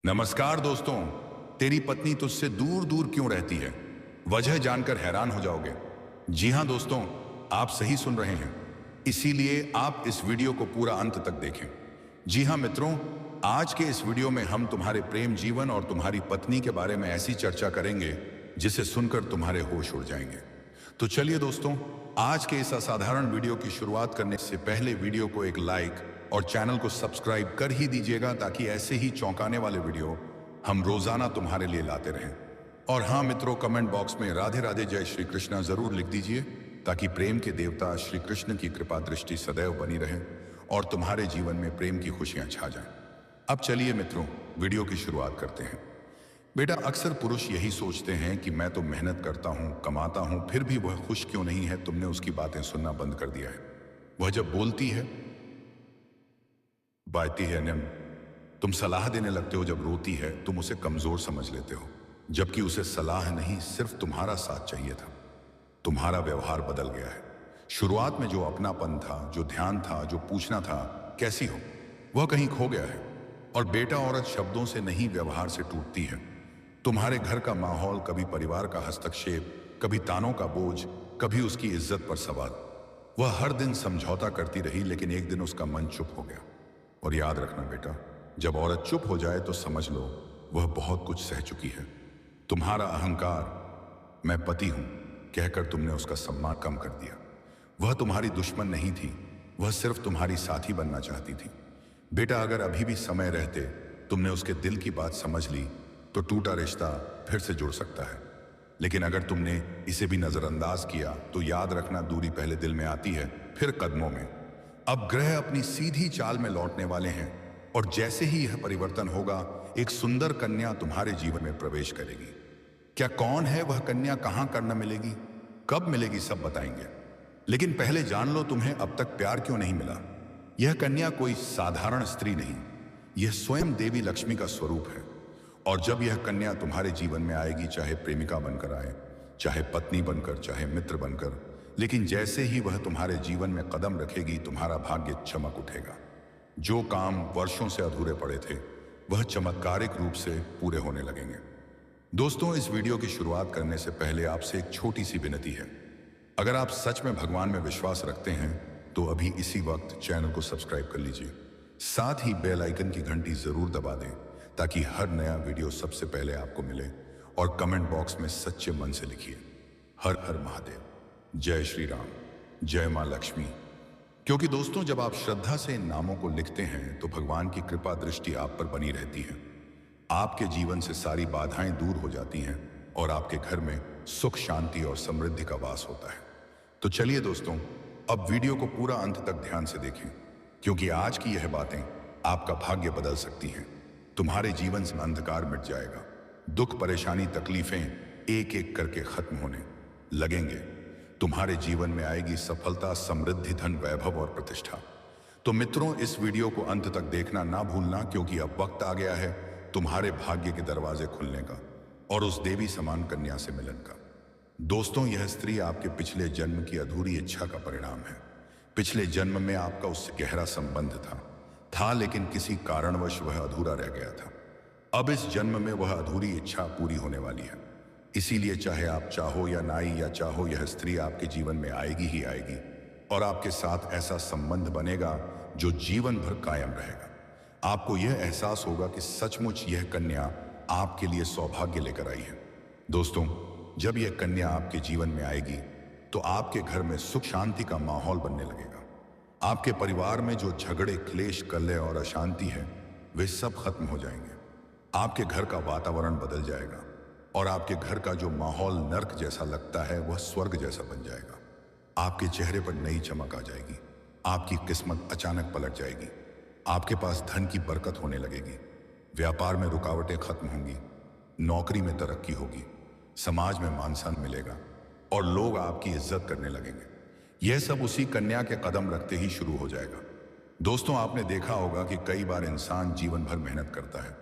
नमस्कार दोस्तों। तेरी पत्नी तुझसे दूर दूर क्यों रहती है? वजह जानकर हैरान हो जाओगे। जी हां दोस्तों, आप सही सुन रहे हैं। इसीलिए आप इस वीडियो को पूरा अंत तक देखें। जी हां मित्रों, आज के इस वीडियो में हम तुम्हारे प्रेम जीवन और तुम्हारी पत्नी के बारे में ऐसी चर्चा करेंगे जिसे सुनकर तुम्हारे होश उड़ जाएंगे। तो चलिए दोस्तों, आज के इस असाधारण वीडियो की शुरुआत करने से पहले वीडियो को एक लाइक और चैनल को सब्सक्राइब कर ही दीजिएगा, ताकि ऐसे ही चौंकाने वाले वीडियो हम रोजाना तुम्हारे लिए लाते रहें। और हाँ मित्रों, कमेंट बॉक्स में राधे राधे जय श्री कृष्णा जरूर लिख दीजिए, ताकि प्रेम के देवता श्री कृष्ण की कृपा दृष्टि सदैव बनी रहे और तुम्हारे जीवन में प्रेम की खुशियां छा जाएं। अब चलिए मित्रों, वीडियो की शुरुआत करते हैं। बेटा, अक्सर पुरुष यही सोचते हैं कि मैं तो मेहनत करता हूं, कमाता हूं, फिर भी वह खुश क्यों नहीं है। तुमने उसकी बातें सुनना बंद कर दिया है। वह जब बोलती है, बाती है निम, तुम सलाह देने लगते हो। जब रोती है तुम उसे कमजोर समझ लेते हो, जबकि उसे सलाह नहीं, सिर्फ तुम्हारा साथ चाहिए था। तुम्हारा व्यवहार बदल गया है। शुरुआत में जो अपनापन था, जो ध्यान था, जो पूछना था कैसी हो, वह कहीं खो गया है। और बेटा, औरत शब्दों से नहीं, व्यवहार से टूटती है। तुम्हारे घर का माहौल, कभी परिवार का हस्तक्षेप, कभी तानों का बोझ, कभी उसकी इज्जत पर सवाल। वह हर दिन समझौता करती रही, लेकिन एक दिन उसका मन चुप हो गया। और याद रखना बेटा, जब औरत चुप हो जाए तो समझ लो वह बहुत कुछ सह चुकी है। तुम्हारा अहंकार, मैं पति हूं, कहकर तुमने उसका सम्मान कम कर दिया। वह तुम्हारी दुश्मन नहीं थी, वह सिर्फ तुम्हारी साथी बनना चाहती थी। बेटा, अगर अभी भी समय रहते तुमने उसके दिल की बात समझ ली तो टूटा रिश्ता फिर से जुड़ सकता है। लेकिन अगर तुमने इसे भी नजरअंदाज किया तो याद रखना, दूरी पहले दिल में आती है, फिर कदमों में। अब ग्रह अपनी सीधी चाल में लौटने वाले हैं, और जैसे ही यह परिवर्तन होगा, एक सुंदर कन्या तुम्हारे जीवन में प्रवेश करेगी। क्या कौन है वह कन्या, कहां करना मिलेगी, कब मिलेगी, सब बताएंगे। लेकिन पहले जान लो, तुम्हें अब तक प्यार क्यों नहीं मिला। यह कन्या कोई साधारण स्त्री नहीं, यह स्वयं देवी लक्ष्मी का स्वरूप है। और जब यह कन्या तुम्हारे जीवन में आएगी, चाहे प्रेमिका बनकर आए, चाहे पत्नी बनकर, चाहे मित्र बनकर, लेकिन जैसे ही वह तुम्हारे जीवन में कदम रखेगी, तुम्हारा भाग्य चमक उठेगा। जो काम वर्षों से अधूरे पड़े थे, वह चमत्कारिक रूप से पूरे होने लगेंगे। दोस्तों, इस वीडियो की शुरुआत करने से पहले आपसे एक छोटी सी विनती है। अगर आप सच में भगवान में विश्वास रखते हैं तो अभी इसी वक्त चैनल को सब्सक्राइब कर लीजिए। साथ ही बेल आइकन की घंटी जरूर दबा दें, ताकि हर नया वीडियो सबसे पहले आपको मिले। और कमेंट बॉक्स में सच्चे मन से लिखिए, हर हर महादेव, जय श्री राम, जय मां लक्ष्मी। क्योंकि दोस्तों, जब आप श्रद्धा से इन नामों को लिखते हैं तो भगवान की कृपा दृष्टि आप पर बनी रहती है। आपके जीवन से सारी बाधाएं दूर हो जाती हैं और आपके घर में सुख, शांति और समृद्धि का वास होता है। तो चलिए दोस्तों, अब वीडियो को पूरा अंत तक ध्यान से देखें, क्योंकि आज की यह बातें आपका भाग्य बदल सकती हैं। तुम्हारे जीवन से अंधकार मिट जाएगा, दुख, परेशानी, तकलीफें एक एक करके खत्म होने लगेंगे। तुम्हारे जीवन में आएगी सफलता, समृद्धि, धन, वैभव और प्रतिष्ठा। तो मित्रों, इस वीडियो को अंत तक देखना ना भूलना, क्योंकि अब वक्त आ गया है तुम्हारे भाग्य के दरवाजे खुलने का और उस देवी समान कन्या से मिलन का। दोस्तों, यह स्त्री आपके पिछले जन्म की अधूरी इच्छा का परिणाम है। पिछले जन्म में आपका उससे गहरा संबंध था, लेकिन किसी कारणवश वह अधूरा रह गया था। अब इस जन्म में वह अधूरी इच्छा पूरी होने वाली है। इसीलिए चाहे आप चाहो या नाई या चाहो, यह स्त्री आपके जीवन में आएगी ही आएगी, और आपके साथ ऐसा संबंध बनेगा जो जीवन भर कायम रहेगा। आपको यह एहसास होगा कि सचमुच यह कन्या आपके लिए सौभाग्य लेकर आई है। दोस्तों, जब यह कन्या आपके जीवन में आएगी तो आपके घर में सुख, शांति का माहौल बनने लगेगा। आपके परिवार में जो झगड़े, क्लेश, कलह और अशांति है, वे सब खत्म हो जाएंगे। आपके घर का वातावरण बदल जाएगा और आपके घर का जो माहौल नर्क जैसा लगता है, वह स्वर्ग जैसा बन जाएगा। आपके चेहरे पर नई चमक आ जाएगी, आपकी किस्मत अचानक पलट जाएगी। आपके पास धन की बरकत होने लगेगी, व्यापार में रुकावटें खत्म होंगी, नौकरी में तरक्की होगी, समाज में मान सम्मान मिलेगा और लोग आपकी इज्जत करने लगेंगे। यह सब उसी कन्या के कदम रखते ही शुरू हो जाएगा। दोस्तों, आपने देखा होगा कि कई बार इंसान जीवन भर मेहनत करता है,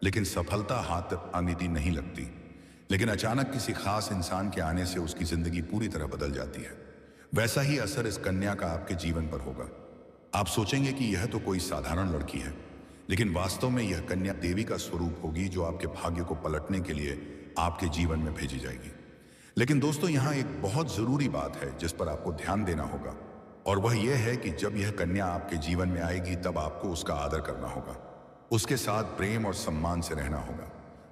लेकिन सफलता हाथ आनी नहीं लगती। लेकिन अचानक किसी खास इंसान के आने से उसकी जिंदगी पूरी तरह बदल जाती है। वैसा ही असर इस कन्या का आपके जीवन पर होगा। आप सोचेंगे कि यह तो कोई साधारण लड़की है, लेकिन वास्तव में यह कन्या देवी का स्वरूप होगी जो आपके भाग्य को पलटने के लिए आपके जीवन में भेजी जाएगी। लेकिन दोस्तों, यहाँ एक बहुत जरूरी बात है जिस पर आपको ध्यान देना होगा, और वह यह है कि जब यह कन्या आपके जीवन में आएगी तब आपको उसका आदर करना होगा, उसके साथ प्रेम और सम्मान से रहना होगा।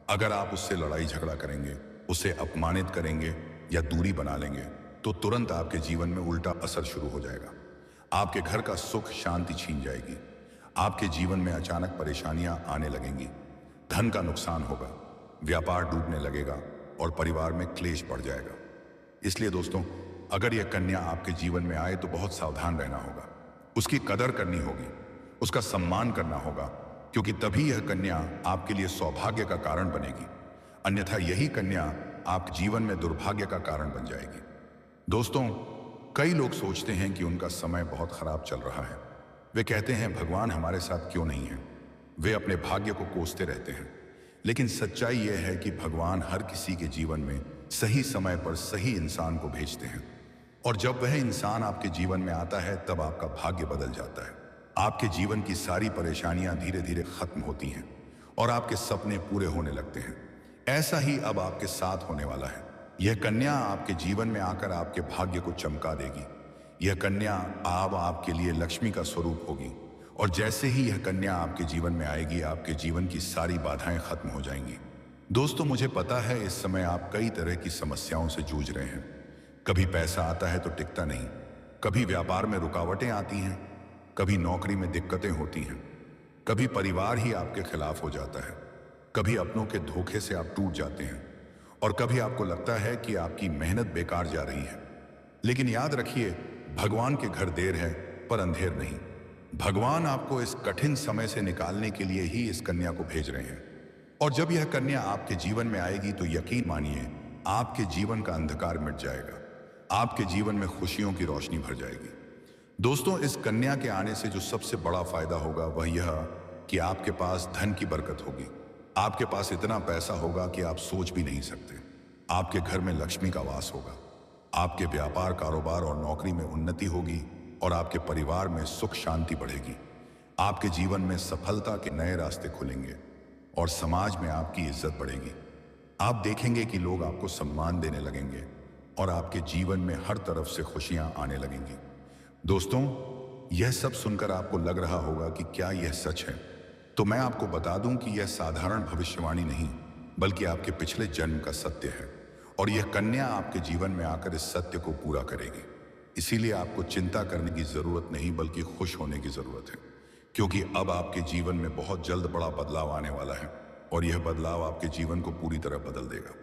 अगर आप उससे लड़ाई झगड़ा करेंगे, उसे अपमानित करेंगे या दूरी बना लेंगे तो तुरंत आपके जीवन में उल्टा असर शुरू हो जाएगा। आपके घर का सुख शांति छीन जाएगी, आपके जीवन में अचानक परेशानियां आने लगेंगी, धन का नुकसान होगा, व्यापार डूबने लगेगा और परिवार में क्लेश बढ़ जाएगा। इसलिए दोस्तों, अगर यह कन्या आपके जीवन में आए तो बहुत सावधान रहना होगा, उसकी कदर करनी होगी, उसका सम्मान करना होगा, क्योंकि तभी यह कन्या आपके लिए सौभाग्य का कारण बनेगी। अन्यथा यही कन्या आपके जीवन में दुर्भाग्य का कारण बन जाएगी। दोस्तों, कई लोग सोचते हैं कि उनका समय बहुत खराब चल रहा है। वे कहते हैं भगवान हमारे साथ क्यों नहीं है। वे अपने भाग्य को कोसते रहते हैं। लेकिन सच्चाई यह है कि भगवान हर किसी के जीवन में सही समय पर सही इंसान को भेजते हैं, और जब वह इंसान आपके जीवन में आता है तब आपका भाग्य बदल जाता है। आपके जीवन की सारी परेशानियां धीरे धीरे खत्म होती हैं और आपके सपने पूरे होने लगते हैं। ऐसा ही अब आपके साथ होने वाला है। यह कन्या आपके जीवन में आकर आपके भाग्य को चमका देगी। यह कन्या अब आपके लिए लक्ष्मी का स्वरूप होगी, और जैसे ही यह कन्या आपके जीवन में आएगी आपके जीवन की सारी बाधाएं खत्म हो जाएंगी। दोस्तों, मुझे पता है इस समय आप कई तरह की समस्याओं से जूझ रहे हैं। कभी पैसा आता है तो टिकता नहीं, कभी व्यापार में रुकावटें आती हैं, कभी नौकरी में दिक्कतें होती हैं, कभी परिवार ही आपके खिलाफ हो जाता है, कभी अपनों के धोखे से आप टूट जाते हैं, और कभी आपको लगता है कि आपकी मेहनत बेकार जा रही है। लेकिन याद रखिए, भगवान के घर देर है पर अंधेर नहीं। भगवान आपको इस कठिन समय से निकालने के लिए ही इस कन्या को भेज रहे हैं, और जब यह कन्या आपके जीवन में आएगी तो यकीन मानिए आपके जीवन का अंधकार मिट जाएगा, आपके जीवन में खुशियों की रोशनी भर जाएगी। दोस्तों, इस कन्या के आने से जो सबसे बड़ा फायदा होगा वह यह कि आपके पास धन की बरकत होगी। आपके पास इतना पैसा होगा कि आप सोच भी नहीं सकते। आपके घर में लक्ष्मी का वास होगा, आपके व्यापार कारोबार और नौकरी में उन्नति होगी, और आपके परिवार में सुख शांति बढ़ेगी। आपके जीवन में सफलता के नए रास्ते खुलेंगे और समाज में आपकी इज्जत बढ़ेगी। आप देखेंगे कि लोग आपको सम्मान देने लगेंगे और आपके जीवन में हर तरफ से खुशियां आने लगेंगी। दोस्तों, यह सब सुनकर आपको लग रहा होगा कि क्या यह सच है? तो मैं आपको बता दूं कि यह साधारण भविष्यवाणी नहीं, बल्कि आपके पिछले जन्म का सत्य है, और यह कन्या आपके जीवन में आकर इस सत्य को पूरा करेगी। इसीलिए आपको चिंता करने की जरूरत नहीं, बल्कि खुश होने की जरूरत है, क्योंकि अब आपके जीवन में बहुत जल्द बड़ा बदलाव आने वाला है, और यह बदलाव आपके जीवन को पूरी तरह बदल देगा।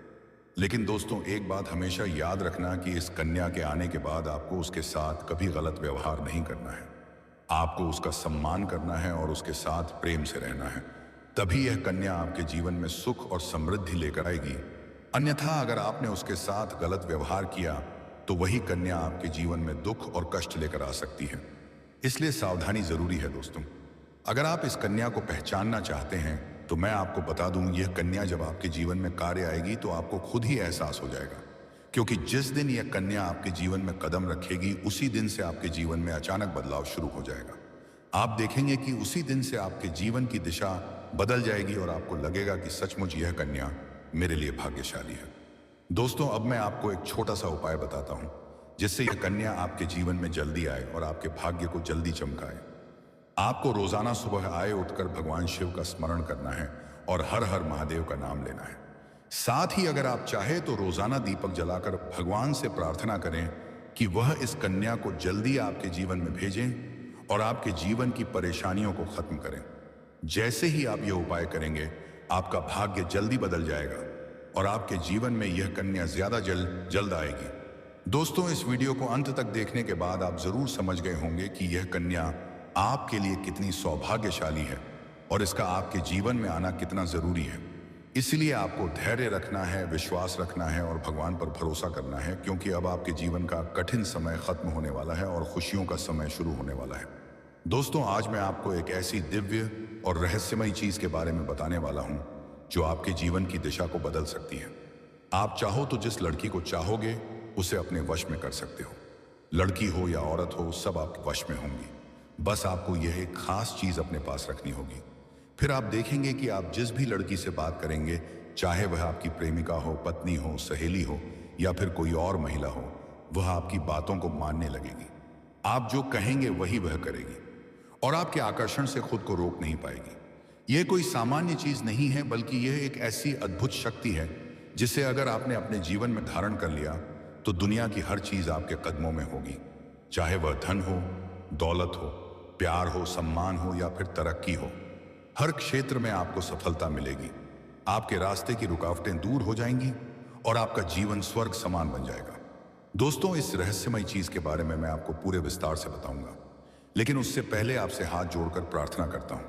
लेकिन दोस्तों, एक बात हमेशा याद रखना कि इस कन्या के आने के बाद आपको उसके साथ कभी गलत व्यवहार नहीं करना है। आपको उसका सम्मान करना है और उसके साथ प्रेम से रहना है। तभी यह कन्या आपके जीवन में सुख और समृद्धि लेकर आएगी। अन्यथा अगर आपने उसके साथ गलत व्यवहार किया तो वही कन्या आपके जीवन में दुख और कष्ट लेकर आ सकती है। इसलिए सावधानी जरूरी है दोस्तों। अगर आप इस कन्या को पहचानना चाहते हैं तो मैं आपको बता दूं, यह कन्या जब आपके जीवन में कार्य आएगी तो आपको खुद ही एहसास हो जाएगा, क्योंकि जिस दिन यह कन्या आपके जीवन में कदम रखेगी उसी दिन से आपके जीवन में अचानक बदलाव शुरू हो जाएगा। आप देखेंगे कि उसी दिन से आपके जीवन की दिशा बदल जाएगी और आपको लगेगा कि सचमुच यह कन्या मेरे लिए भाग्यशाली है। दोस्तों, अब मैं आपको एक छोटा सा उपाय बताता हूं जिससे यह कन्या आपके जीवन में जल्दी आए और आपके भाग्य को जल्दी चमकाए। आपको रोजाना सुबह आए उठकर भगवान शिव का स्मरण करना है और हर हर महादेव का नाम लेना है। साथ ही अगर आप चाहे तो रोजाना दीपक जलाकर भगवान से प्रार्थना करें कि वह इस कन्या को जल्दी आपके जीवन में भेजें और आपके जीवन की परेशानियों को खत्म करें। जैसे ही आप यह उपाय करेंगे आपका भाग्य जल्दी बदल जाएगा और आपके जीवन में यह कन्या ज्यादा जल्द आएगी। दोस्तों, इस वीडियो को अंत तक देखने के बाद आप जरूर समझ गए होंगे कि यह कन्या आपके लिए कितनी सौभाग्यशाली है और इसका आपके जीवन में आना कितना जरूरी है। इसलिए आपको धैर्य रखना है, विश्वास रखना है और भगवान पर भरोसा करना है, क्योंकि अब आपके जीवन का कठिन समय खत्म होने वाला है और खुशियों का समय शुरू होने वाला है। दोस्तों, आज मैं आपको एक ऐसी दिव्य और रहस्यमयी चीज के बारे में बताने वाला हूं जो आपके जीवन की दिशा को बदल सकती है। आप चाहो तो जिस लड़की को चाहोगे उसे अपने वश में कर सकते हो। लड़की हो या औरत हो, सब आपके वश में होंगी। बस आपको यह एक खास चीज अपने पास रखनी होगी। फिर आप देखेंगे कि आप जिस भी लड़की से बात करेंगे, चाहे वह आपकी प्रेमिका हो, पत्नी हो, सहेली हो या फिर कोई और महिला हो, वह आपकी बातों को मानने लगेगी। आप जो कहेंगे वही वह करेगी और आपके आकर्षण से खुद को रोक नहीं पाएगी। यह कोई सामान्य चीज नहीं है, बल्कि यह एक ऐसी अद्भुत शक्ति है जिसे अगर आपने अपने जीवन में धारण कर लिया तो दुनिया की हर चीज आपके कदमों में होगी। चाहे वह धन हो, दौलत हो, प्यार हो, सम्मान हो या फिर तरक्की हो, हर क्षेत्र में आपको सफलता मिलेगी। आपके रास्ते की रुकावटें दूर हो जाएंगी और आपका जीवन स्वर्ग समान बन जाएगा। दोस्तों, इस रहस्यमय चीज के बारे में मैं आपको पूरे विस्तार से बताऊंगा, लेकिन उससे पहले आपसे हाथ जोड़कर प्रार्थना करता हूं।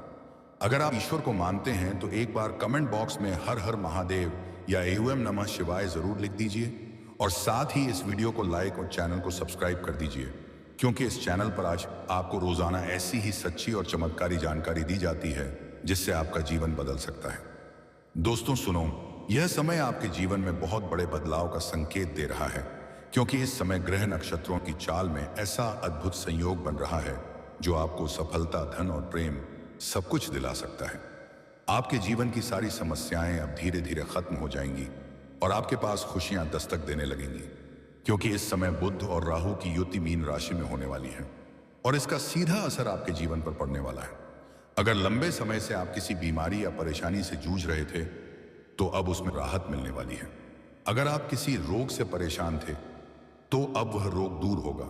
अगर आप ईश्वर को मानते हैं तो एक बार कमेंट बॉक्स में हर हर महादेव या एहुएम नमः शिवाय जरूर लिख दीजिए और साथ ही इस वीडियो को लाइक और चैनल को सब्सक्राइब कर दीजिए, क्योंकि इस चैनल पर आज आपको रोजाना ऐसी ही सच्ची और चमत्कारी जानकारी दी जाती है जिससे आपका जीवन बदल सकता है। दोस्तों सुनो, यह समय आपके जीवन में बहुत बड़े बदलाव का संकेत दे रहा है, क्योंकि इस समय ग्रह नक्षत्रों की चाल में ऐसा अद्भुत संयोग बन रहा है जो आपको सफलता, धन और प्रेम सब कुछ दिला सकता है। आपके जीवन की सारी समस्याएं अब धीरे धीरे खत्म हो जाएंगी और आपके पास खुशियां दस्तक देने लगेंगी, क्योंकि इस समय बुध और राहु की युति मीन राशि में होने वाली है और इसका सीधा असर आपके जीवन पर पड़ने वाला है। अगर लंबे समय से आप किसी बीमारी या परेशानी से जूझ रहे थे तो अब उसमें राहत मिलने वाली है। अगर आप किसी रोग से परेशान थे तो अब वह रोग दूर होगा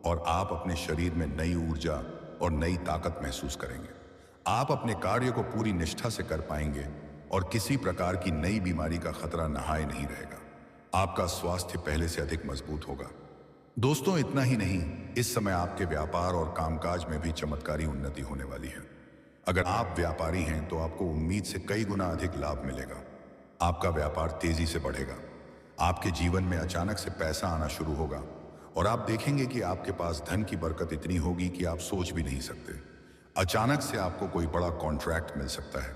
और आप अपने शरीर में नई ऊर्जा और नई ताकत महसूस करेंगे। आप अपने कार्य को पूरी निष्ठा से कर पाएंगे और किसी प्रकार की नई बीमारी का खतरा नहाए नहीं रहेगा। आपका स्वास्थ्य पहले से अधिक मजबूत होगा। दोस्तों, इतना ही नहीं, इस समय आपके व्यापार और कामकाज में भी चमत्कारी उन्नति होने वाली है। अगर आप व्यापारी हैं तो आपको उम्मीद से कई गुना अधिक लाभ मिलेगा। आपका व्यापार तेजी से बढ़ेगा। आपके जीवन में अचानक से पैसा आना शुरू होगा और आप देखेंगे कि आपके पास धन की बरकत इतनी होगी कि आप सोच भी नहीं सकते। अचानक से आपको कोई बड़ा कॉन्ट्रैक्ट मिल सकता है।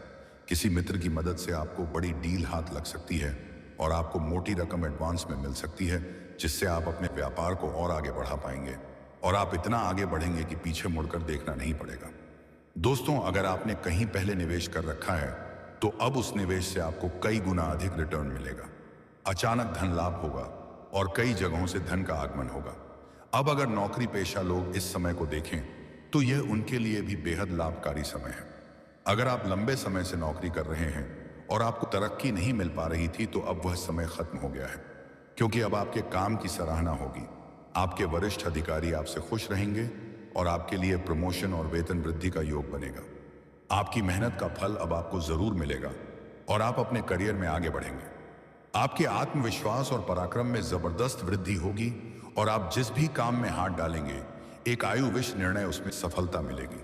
किसी मित्र की मदद से आपको बड़ी डील हाथ लग सकती है और आपको मोटी रकम एडवांस में मिल सकती है, जिससे आप अपने व्यापार को और आगे बढ़ा पाएंगे और आप इतना आगे बढ़ेंगे कि पीछे मुड़कर देखना नहीं पड़ेगा। दोस्तों, अगर आपने कहीं पहले निवेश कर रखा है तो अब उस निवेश से आपको कई गुना अधिक रिटर्न मिलेगा। अचानक धन लाभ होगा और कई जगहों से धन का आगमन होगा। अब अगर नौकरी पेशा लोग इस समय को देखें तो यह उनके लिए भी बेहद लाभकारी समय है। अगर आप लंबे समय से नौकरी कर रहे हैं और आपको तरक्की नहीं मिल पा रही थी तो अब वह समय खत्म हो गया है, क्योंकि अब आपके काम की सराहना होगी। आपके वरिष्ठ अधिकारी आपसे खुश रहेंगे और आपके लिए प्रमोशन और वेतन वृद्धि का योग बनेगा। आपकी मेहनत का फल अब आपको जरूर मिलेगा और आप अपने करियर में आगे बढ़ेंगे। आपके आत्मविश्वास और पराक्रम में जबरदस्त वृद्धि होगी और आप जिस भी काम में हाथ डालेंगे एक आयुविश निर्णय उसमें सफलता मिलेगी।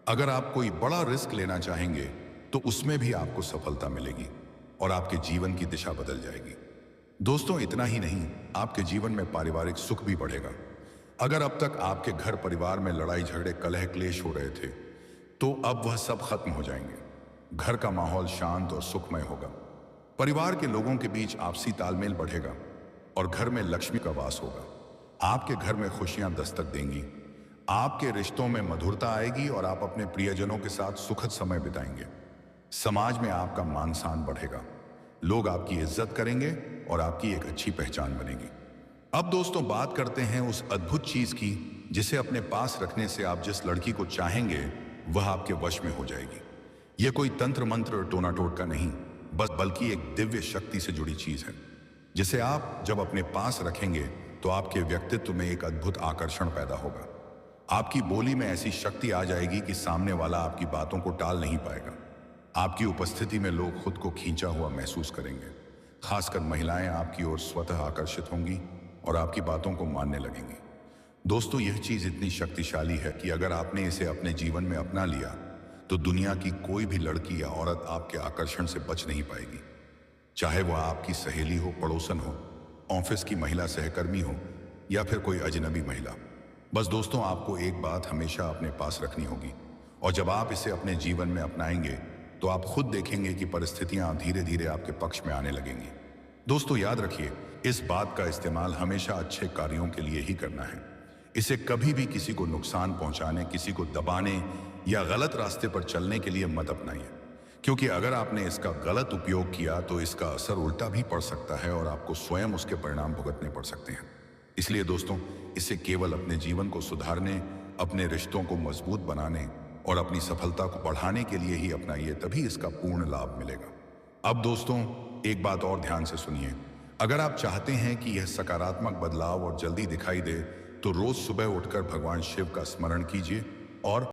अगर आप कोई बड़ा रिस्क लेना चाहेंगे तो उसमें भी आपको सफलता मिलेगी और आपके जीवन की दिशा बदल जाएगी। दोस्तों, इतना ही नहीं, आपके जीवन में पारिवारिक सुख भी बढ़ेगा। अगर अब तक आपके घर परिवार में लड़ाई झगड़े, कलह क्लेश हो रहे थे तो अब वह सब खत्म हो जाएंगे। घर का माहौल शांत और सुखमय होगा। परिवार के लोगों के बीच आपसी तालमेल बढ़ेगा और घर में लक्ष्मी का वास होगा। आपके घर में खुशियां दस्तक देंगी। आपके रिश्तों में मधुरता आएगी और आप अपने प्रियजनों के साथ सुखद समय बिताएंगे। समाज में आपका मान सम्मान बढ़ेगा। लोग आपकी इज्जत करेंगे और आपकी एक अच्छी पहचान बनेगी। अब दोस्तों, बात करते हैं उस अद्भुत चीज की जिसे अपने पास रखने से आप जिस लड़की को चाहेंगे वह आपके वश में हो जाएगी। यह कोई तंत्र मंत्र टोना टोटका नहीं, बल्कि एक दिव्य शक्ति से जुड़ी चीज है, जिसे आप जब अपने पास रखेंगे तो आपके व्यक्तित्व में एक अद्भुत आकर्षण पैदा होगा। आपकी बोली में ऐसी शक्ति आ जाएगी कि सामने वाला आपकी बातों को टाल नहीं पाएगा। आपकी उपस्थिति में लोग खुद को खींचा हुआ महसूस करेंगे। खासकर महिलाएं आपकी ओर स्वतः आकर्षित होंगी और आपकी बातों को मानने लगेंगी। दोस्तों, यह चीज इतनी शक्तिशाली है कि अगर आपने इसे अपने जीवन में अपना लिया तो दुनिया की कोई भी लड़की या औरत आपके आकर्षण से बच नहीं पाएगी। चाहे वह आपकी सहेली हो, पड़ोसन हो, ऑफिस की महिला सहकर्मी हो या फिर कोई अजनबी महिला। बस दोस्तों, आपको एक बात हमेशा अपने पास रखनी होगी और जब आप इसे अपने जीवन में अपनाएंगे तो आप खुद देखेंगे कि परिस्थितियां धीरे धीरे आपके पक्ष में आने लगेंगी। दोस्तों, याद रखिए, इस बात का इस्तेमाल हमेशा अच्छे कार्यों के लिए ही करना है। इसे कभी भी किसी को नुकसान पहुंचाने, किसी को दबाने या गलत रास्ते पर चलने के लिए मत अपनाइए। क्योंकि अगर आपने इसका गलत उपयोग किया तो इसका असर उल्टा भी पड़ सकता है और आपको स्वयं उसके परिणाम भुगतने पड़ सकते हैं। इसलिए दोस्तों, इसे केवल अपने जीवन को सुधारने, अपने रिश्तों को मजबूत बनाने और अपनी सफलता को बढ़ाने के लिए ही अपनाइए, तभी इसका पूर्ण लाभ मिलेगा। अब दोस्तों, एक बात और ध्यान से सुनिए। अगर आप चाहते हैं कि यह सकारात्मक बदलाव और जल्दी दिखाई दे, तो रोज सुबह उठकर भगवान शिव का स्मरण कीजिए और